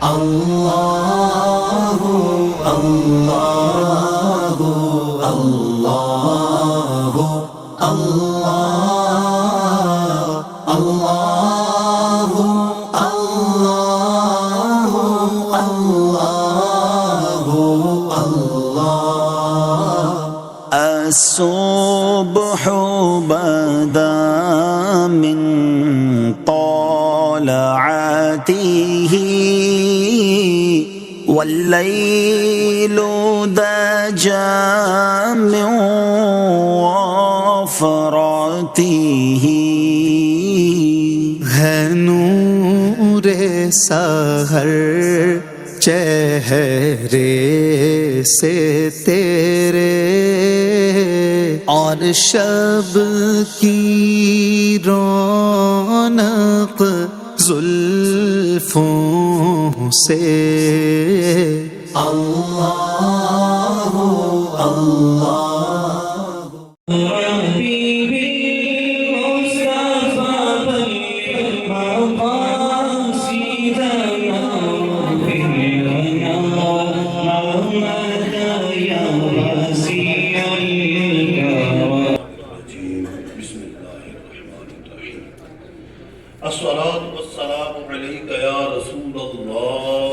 اللہ اللہ اللہ اللہ اللہ اللہ اللہ الصبح بدا من طلعته والليل دجى من وفرته ہے نور سحر چہرے سے تیرے اور شب کی رونق زلفوں سے اللہ اللہ الصلاة والسلام عليك يا رسول الله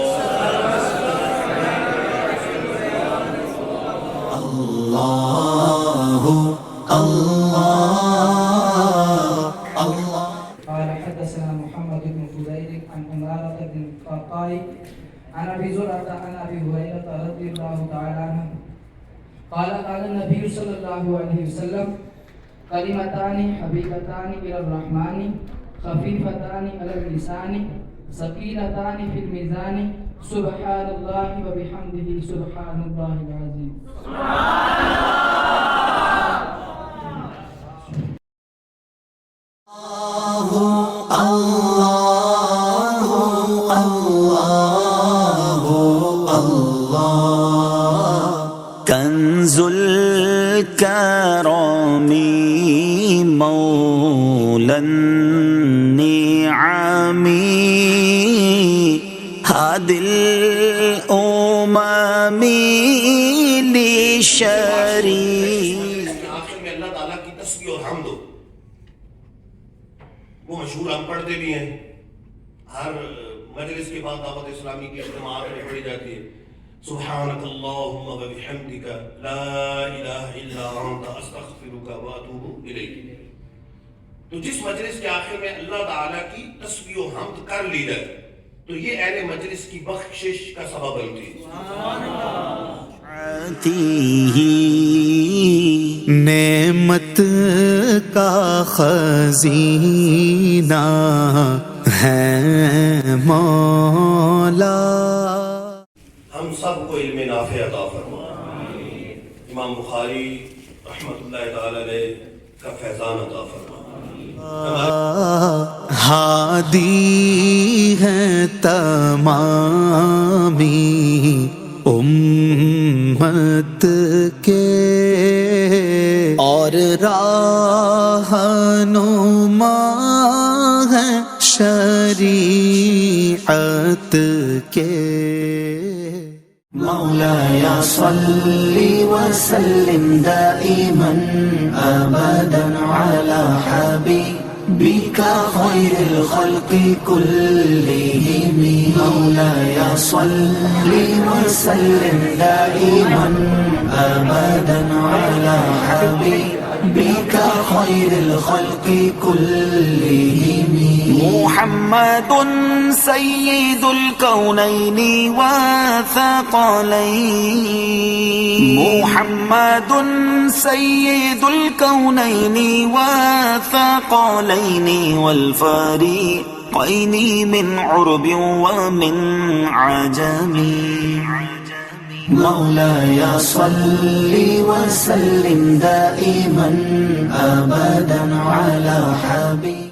اللہ اللہ اللہ قال حدثنا محمد بن فضيل عن عمارة بن القعقاع عن أبي زرعة عن أبي هريرة رضي الله تعالى عنه قال قال النبي صلى الله عليه وسلم كلمتان حبيبتان إلى الرحمن خفيفتان على اللسان ثقيلتان في الميزان سبحان الله وبحمده سبحان الله العظيم. کنز الکرم مولا النعم هادي الأمم لشريك. آخر میں اللہ تعالیٰ کی تسبیح اور حمد ہو. وہ مشہور ہم پڑھتے بھی ہیں، ہر مجلس کے بعد دعوت اسلامی کی اجتماعات میں پڑھی جاتی ہے. سبحانک اللہم و بحمدک لا الہ الا انت استغفرک و اتوب الیک. تو جس مجلس کے آخر میں اللہ تعالیٰ کی تسبیح و حمد کر لی جائے تو یہ اہل مجلس کی بخشش کا سبب بنتی ہے. نعمت کا خزینہ ہے مولا. ہم سب کو علم نافع عطا فرما. امام بخاری رحمت اللہ تعالی علیہ کا فیضان عطا فرما. ہادی ہے تمامی امت کے اور رہنما ہے شریعت کے. مولاي صل وسلم دائما أبدا على حبيبك خير الخلق كلهم. مولاي صل وسلم دائما أبدا على حبيبك خير الخلق كلهم. محمد سید الکونین والثقلین. محمد سید الکونین والثقلین والفریقین من عرب ومن عجم. مولاي صل وسلم دائما أبدا على حبيبك